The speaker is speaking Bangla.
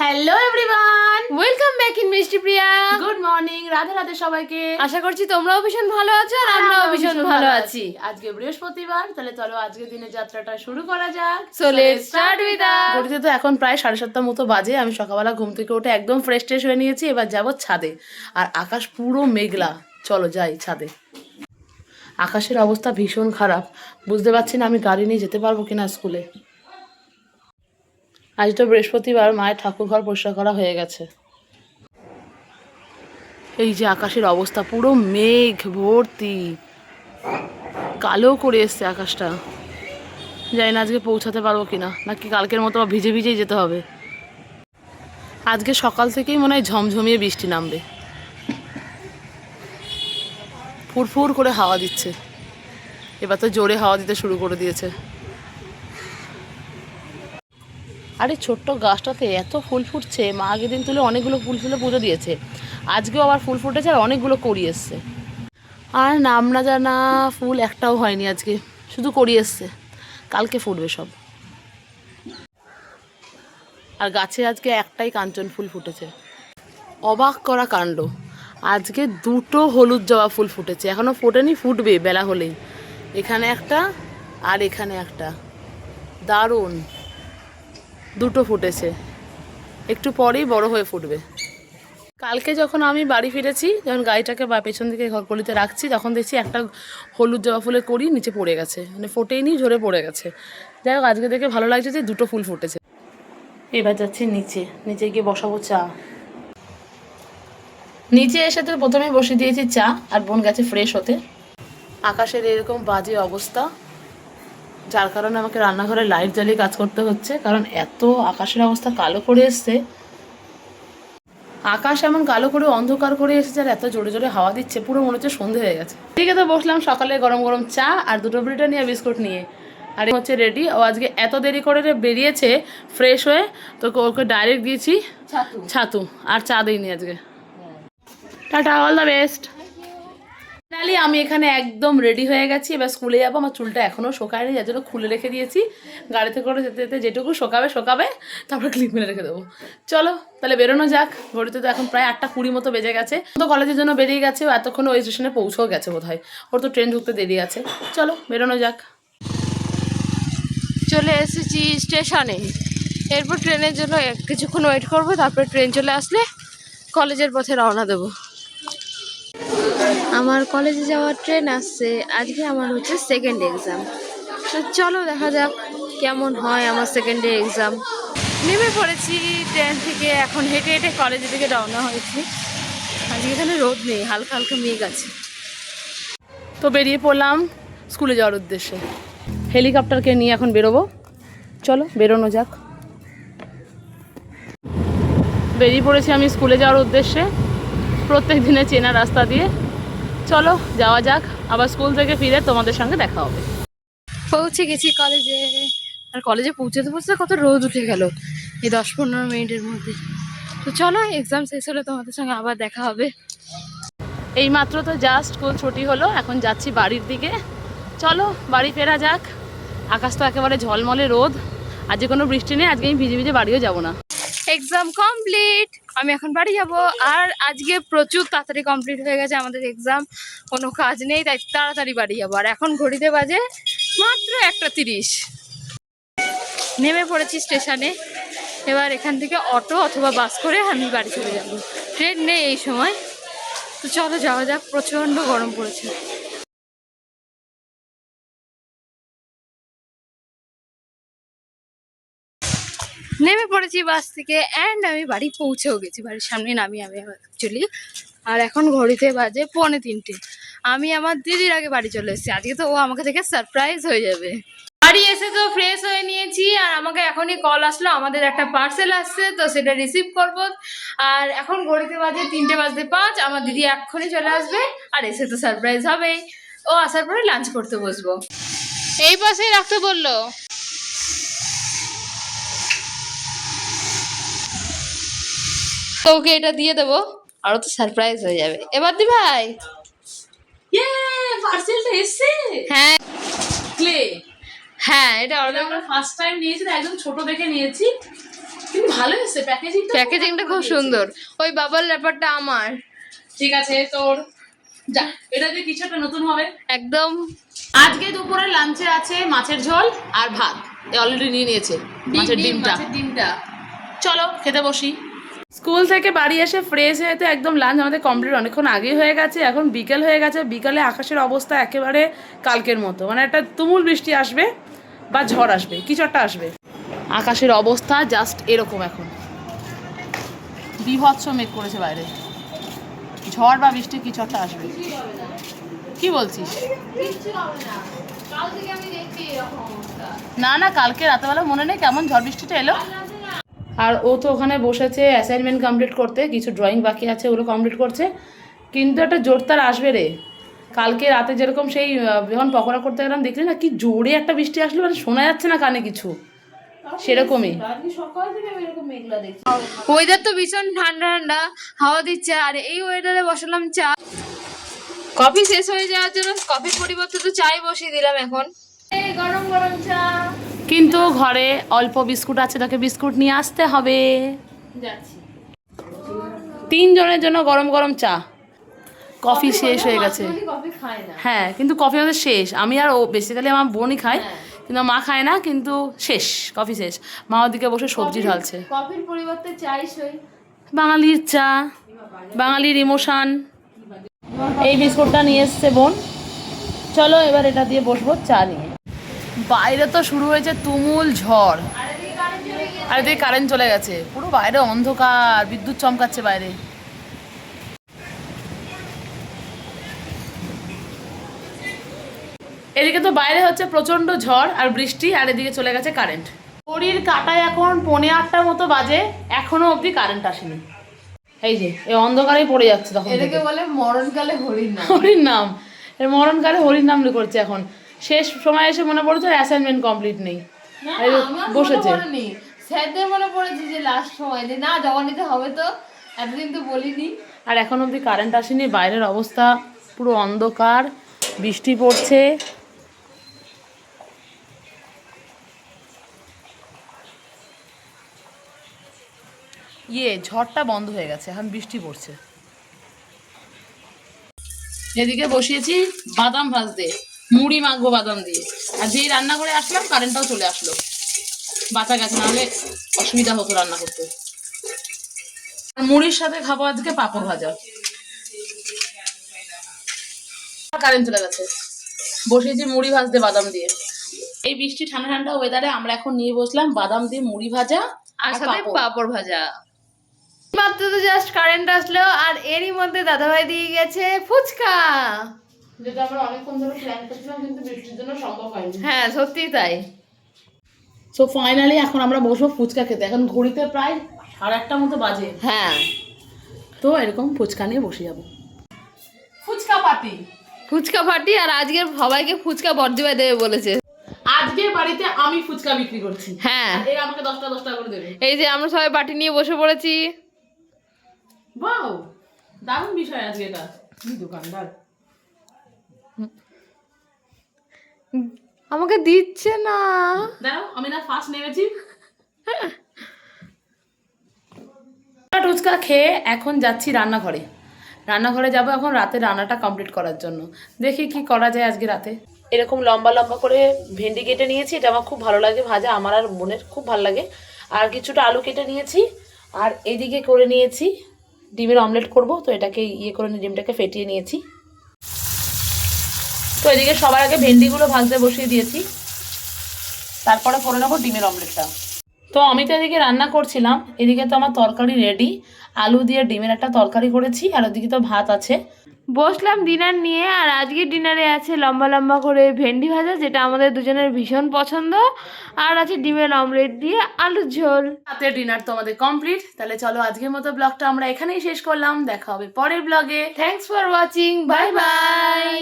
Hello everyone, welcome back in মিষ্টি প্রিয়া। গুড মর্নিং, রাধে রাধে সবাইকে। আশা করছি তোমরাও ভীষণ ভালো আছো আর আমরাও ভীষণ ভালো আছি। আজকে বৃহস্পতিবার, তাহলে চলো আজকে দিনের যাত্রাটা শুরু করা যাক। So let's start with us. ঘড়িতে তো এখন প্রায় 7:30 মতো বাজে। আমি সকালবেলা ঘুম থেকে উঠে একদম ফ্রেশ হয়ে নিয়েছি। এবার যাব ছাদে, আর আকাশ পুরো মেঘলা। চলো যাই ছাদে। আকাশের অবস্থা ভীষণ খারাপ, বুঝতে পারছি না আমি গাড়ি নিয়ে যেতে পারবো কিনা স্কুলে। আজ তো বৃহস্পতিবার, মায়ের ঠাকুর ঘর পরিষ্কার করা হয়ে গেছে। এই যে আকাশের অবস্থা, পুরো মেঘ ভর্তি, কালো করে এসছে আকাশটা। জানি না আজকে পৌঁছাতে পারবো কিনা, নাকি কালকের মতো ভিজে ভিজেই যেতে হবে। আজকে সকাল থেকেই মনে হয় ঝমঝমিয়ে বৃষ্টি নামবে। ফুরফুর করে হাওয়া দিচ্ছে, এবার তো জোরে হাওয়া দিতে শুরু করে দিয়েছে। আরে ছোট্ট গাছটাতে এত ফুল ফুটছে, মা আগের দিন তুলে অনেকগুলো ফুল ফুলে পুজো দিয়েছে। আজকেও আবার ফুল ফুটেছে আর অনেকগুলো কড়ি এসছে। আর নাম না জানা ফুল একটাও হয়নি আজকে, শুধু কড়ি এসছে। কালকে ফুটবে সব। আর গাছে আজকে একটাই কাঞ্চন ফুল ফুটেছে। অবাক করা কাণ্ড, আজকে দুটো হলুদ জবা ফুল ফুটেছে। এখনও ফোটেনি, ফুটবে বেলা হলেই। এখানে একটা আর এখানে একটা, দারুণ দুটো ফুটেছে। একটু পরেই বড় হয়ে ফুটবে। কালকে যখন আমি বাড়ি ফিরেছি, যখন গাড়িটাকে বা পেছন দিকে ঘরকলিতে রাখছি, তখন দেখছি একটা হলুদ জবা ফুলের কড়ি নিচে পড়ে গেছে, মানে ফোটেইনি, ঝরে পড়ে গেছে। যাই হোক, আজকে দেখে ভালো লাগছে যে দুটো ফুল ফুটেছে। এবার যাচ্ছি নিচে, নিচে গিয়ে বসাবো চা। নিচে এসে তো প্রথমে বসে দিয়েছি চা, আর বোন গেছে ফ্রেশ হতে। আকাশের এরকম বাজে অবস্থা, যার কারণে আমাকে রান্নাঘরে লাইট জ্বালিয়ে কাজ করতে হচ্ছে, কারণ এত আকাশের অবস্থা কালো করে এসছে। আকাশ এমন কালো করে অন্ধকার করে এসেছে, আর এত জোরে জোরে হাওয়া দিচ্ছে, পুরো মনে হচ্ছে সন্ধে হয়ে গেছে। ঠিক আছে, তো বসলাম সকালে গরম গরম চা আর দুটো ব্রিটানিয়া বিস্কুট নিয়ে। আর হচ্ছে রেডি। ও আজকে এত দেরি করে বেরিয়েছে ফ্রেশ হয়ে, তো ওকে ডাইরেক্ট দিয়েছি ছাতু, আর চা দিইনি আজকে। Tata, all the best. Finally আমি এখানে একদম রেডি হয়ে গেছি, এবার স্কুলে যাবো। আমার চুলটা এখনও শোকায়নি, যার জন্য খুলে রেখে দিয়েছি। গাড়িতে করে যেতে যেতে যেটুকু শোকাবে, তারপর ক্লিপ মেরে রেখে দেবো। চলো তাহলে বেরোনো যাক। ঘড়িতে তো এখন প্রায় 8:20 মতো বেজে গেছে। তো কলেজের জন্য বেরিয়ে গেছে, এতক্ষণ ওই স্টেশনে পৌঁছেও গেছে বোধ হয়। ওর তো ট্রেন ঢুকতে দেরি আছে। চলো বেরোনো যাক। চলে এসেছি স্টেশনে। এরপর ট্রেনের জন্য কিছুক্ষণ ওয়েট করবো, তারপরে ট্রেন চলে আসলে কলেজের পথে রওনা দেবো। আমার কলেজে যাওয়ার ট্রেন আসছে। আজকে আমার হচ্ছে সেকেন্ড এক্সাম। তো চলো দেখা যাক কেমন হয় আমার সেকেন্ড ডে এক্সাম। নেমে পড়েছি ট্রেন থেকে, এখন হেঁটে হেঁটে কলেজের দিকে রওনা হয়েছি। আজকে এখানে রোদ নেই, হালকা হালকা মেঘ আছে। তো বেরিয়ে পড়লাম স্কুলে যাওয়ার উদ্দেশ্যে। হেলিকপ্টারকে নিয়ে এখন বেরোবো। চলো বেরোনো যাক। বেরিয়ে পড়েছি আমি স্কুলে যাওয়ার উদ্দেশ্যে, প্রত্যেক দিনে চেনা রাস্তা দিয়ে। চলো যাওয়া যাক, আবার স্কুল থেকে ফিরে তোমাদের সঙ্গে দেখা হবে। পৌঁছে গেছি কলেজে। আর কলেজে পৌঁছতে পৌঁছতে কত রোদ উঠে গেল এই 10-15 মিনিটের মধ্যে। তো চলো এক্সাম শেষ হলে তোমাদের সঙ্গে আবার দেখা হবে। এই মাত্র তো জাস্ট স্কুল ছুটি হলো, এখন যাচ্ছি বাড়ির দিকে। চলো বাড়ি ফেরা যাক। আকাশ তো একেবারে ঝলমলে রোদ, আজকে কোনো বৃষ্টি নেই। আজকে আমি ভিজে ভিজে বাড়িও যাব না। এক্সাম কমপ্লিট, আমি এখন বাড়ি যাব। আর আজকে প্রচুর তাড়াতাড়ি কমপ্লিট হয়ে গেছে আমাদের এক্সাম, কোনো কাজ নেই, তাই তাড়াতাড়ি বাড়ি যাবো। আর এখন ঘড়িতে বাজে মাত্র 1:30। নেমে পড়েছি স্টেশনে। এবার এখান থেকে অটো অথবা বাস করে আমি বাড়ি চলে যাব। ট্রেন নেই এই সময়। তো চলো যাওয়া যাক, প্রচণ্ড গরম পড়েছে। নেমে পড়েছি বাস থেকে, অ্যান্ড আমি বাড়ি পৌঁছেও গেছি। বাড়ির সামনে নামি আমি অ্যাকচুয়ালি। আর এখন ঘড়িতে বাজে 2:45। আমি আমার দিদির আগে বাড়ি চলে এসেছি। আজকে তো ও আমাকে দেখে সারপ্রাইজ হয়ে যাবে। বাড়ি এসে তো ফ্রেশ হয়ে নিয়েছি, আর আমাকে এখনই কল আসলো, আমাদের একটা পার্সেল আসছে, তো সেটা রিসিভ করব। আর এখন ঘড়িতে বাজে 3:05। আমার দিদি এক্ষুনি চলে আসবে, আর এসে তো সারপ্রাইজ হবেই। ও আসার পরে লাঞ্চ করতে বসবো। এই পাশেই রাখতে বললো। তো ওকে এটা দিয়ে দেবো, আরো তো সারপ্রাইজ হয়ে যাবে। এবার দি ভাই। পার্সেলটা এসছে। হ্যাঁ ক্লে, হ্যাঁ, এটা আমরা ফার্স্ট টাইম নিয়েছি, একদম ছোট দেখে নিয়েছি। কিন্তু ভালো এসেছে প্যাকেজিংটা খুব সুন্দর। ওই বাবল র্যাপারটা আমার। ঠিক আছে তোর, যা এটা দিয়ে কিছু একটা নতুন হবে একদম। আজকে দুপুরে লাঞ্চে আছে মাছের ঝোল আর ভাত, অলরেডি নিয়ে নিয়েছে মাছের ডিমটা। চলো খেতে বসি। স্কুল থেকে বাড়ি এসে ফ্রেশ হয়ে তো একদম লাঞ্চ আমাদের কমপ্লিট অনেকক্ষণ আগেই হয়ে গেছে। এখন বিকেল হয়ে গেছে, বিকালে আকাশের অবস্থা একেবারে কালকের মতো, মানে একটা তুমুল বৃষ্টি আসবে বা ঝড় আসবে, কিছু একটা আসবে। আকাশের অবস্থা জাস্ট এরকম, এখন বিভৎস মেঘ করেছে বাইরে, ঝড় বা বৃষ্টি কিছু একটা আসবে। কি বলছিস? না না, কালকে রাতেবেলা মনে নেই কেমন ঝড় বৃষ্টিটা এলো। আর ও তো ওখানে বসেছে অ্যাসাইনমেন্ট কমপ্লিট করতে, কিছু ড্রয়িং বাকি আছে ওগুলো কমপ্লিট করছে। কিন্তু একটা জোরদার আসবে রে, কালকে রাতে যেরকম সেই যখন পকোড়া করতে গেলাম দেখলি না কি জোরে একটা বৃষ্টি আসলো, মানে শোনা যাচ্ছে না কানে কিছু, সেরকমই। ওয়েদার তো ভীষণ ঠান্ডা ঠান্ডা, হাওয়া দিচ্ছে। আর এই ওয়েদারে বসালাম চা। কফি শেষ হয়ে যাওয়ার জন্য কফির পরিবর্তে তো চাই বসিয়ে দিলাম এখন। এই গরম গরম চা। কিন্তু ঘরে অল্প বিস্কুট আছে, তোকে বিস্কুট নিয়ে আসতে হবে। যাচ্ছি। 3 জনের জন্য গরম গরম চা। কফি শেষ হয়ে গেছে। কফি খায় না। হ্যাঁ কিন্তু কফি আমাদের শেষ, আমি আর ও বেসিক্যালি আমার বোনই খায়, কিন্তু মা খায় না, কিন্তু শেষ, কফি শেষ। মা ওদিকে বসে সবজি ঢালছে। কফির পরিবর্তে চাই সই। বাঙালির চা, বাঙালির ইমোশন। এই বিস্কুটটা নিয়ে এসছে বোন। চলো এবার এটা দিয়ে বসবো চা নিয়ে। বাইরে তো শুরু হয়েছে তুমুল ঝড়, আর এদিকে কারেন্ট চলে গেছে, পুরো বাইরে অন্ধকার, বিদ্যুৎ চমকাচ্ছে বাইরে। এদিকে তো বাইরে হচ্ছে প্রচন্ড ঝড় আর বৃষ্টি, আর এদিকে চলে গেছে কারেন্ট। ঘড়ির কাঁটায় এখন 7:45 মতো বাজে, এখনো অবধি কারেন্ট আসেনি। এই যে এই অন্ধকারেই পড়ে যাচ্ছে তখন। এটাকে বলে মরণকালে হরিণ নাম। হরির নাম, এর মরণকালে হরির নাম করছে। এখন শেষ সময় এসে মনে পড়েছে অ্যাসাইনমেন্ট কমপ্লিট নেই, বসেছে। স্যারদের মনে পড়েছে যে লাস্ট সময় যে না জমা নিতে হবে, তো এতদিন তো বলিনি। আর এখন অবধি কারেন্ট আসেনি, বাইরের অবস্থা পুরো অন্ধকার, বৃষ্টি পড়ছে। ঝড়টা বন্ধ হয়ে গেছে, এখন বৃষ্টি পড়ছে। এদিকে বসিয়েছি বাদাম ভাজতে, মুড়ি মাখবো বাদাম দিয়ে। আর যেই রান্না করে আসলাম কারেন্টটাও চলে আসলো, বাঁচা গেছে, নাহলে অসুবিধা হতো রান্না করতে। মুড়ির সাথে খাবো আজকে পাঁপড় ভাজা। কারেন্ট চলে গেছে, বসিয়েছি মুড়ি ভাজতে বাদাম দিয়ে। এই বৃষ্টি ঠান্ডা ঠান্ডা ওয়েদারে আমরা এখন নিয়ে বসলাম বাদাম দিয়ে মুড়ি ভাজা আর সাথে পাঁপড় ভাজা। মাত্র তো জাস্ট কারেন্ট আসলো, আর এরই মধ্যে দাদাভাই দিয়ে গেছে ফুচকা, যেটা আমরা অনেকক্ষণ ধরে প্ল্যান করছিলাম, কিন্তু বৃষ্টির জন্য সম্ভব হয়নি। হ্যাঁ সত্যি তাই। সো ফাইনালি এখন আমরা বসবো ফুচকা খেতে। এখন ঘড়িতে প্রায় 8:30 মতো বাজে। হ্যাঁ তো এরকম ফুচকা নিয়ে বসে যাবো, ফুচকা পার্টি। ফুচকা পার্টি। আর আজকে সবাইকে ফুচকা বর্জিবাই দেবে বলেছে। আজকে বাড়িতে আমি ফুচকা বিক্রি করছি। হ্যাঁ এই আমাকে 10টা করে দেবে। এই যে আমরা সবাই বাটি নিয়ে বসে পড়েছি। বাও, দারুণ বিষয় আজকে এটা। দোকানদার আমাকে দিচ্ছে না, দাঁড়াও, আমি না ফার্স্ট নেমেছি। ফুচকা খেয়ে এখন যাচ্ছি রান্নাঘরে যাবো এখন রাতে রান্নাটা কমপ্লিট করার জন্য। দেখি কি করা যায় আজকে রাতে। এরকম লম্বা লম্বা করে ভেন্ডি কেটে নিয়েছি, এটা আমার খুব ভালো লাগে ভাজা, আমার আর বোনের খুব ভালো লাগে। আর কিছুটা আলু কেটে নিয়েছি, আর এইদিকে করে নিয়েছি ডিমের অমলেট করব। তো এটাকে করে ডিমটাকে ফেটিয়ে নিয়েছি। তো এদিকে সবার আগে ভেন্ডিগুলো ভাজতে বসিয়ে দিয়েছি, তারপরে করে নেবো ডিমের অমলেটটা। তো আমি তো এদিকে রান্না করছিলাম, এদিকে তো আমার তরকারি রেডি। আলু দিয়ে ডিমের একটা তরকারি করেছি, আর ওদিকে তো ভাত আছে। বসলাম ডিনার নিয়ে। আর আজকে ডিনারে আছে লম্বা লম্বা করে ভেন্ডি ভাজা, যেটা আমাদের দুজনের ভীষণ পছন্দ, আর আছে ডিমের অমলেট দিয়ে আলুর ঝোল। রাতের ডিনার তো আমাদের কমপ্লিট। তাহলে চলো আজকের মতো ব্লগটা আমরা এখানেই শেষ করলাম, দেখা হবে পরের ব্লগে। Thanks for watching, bye bye.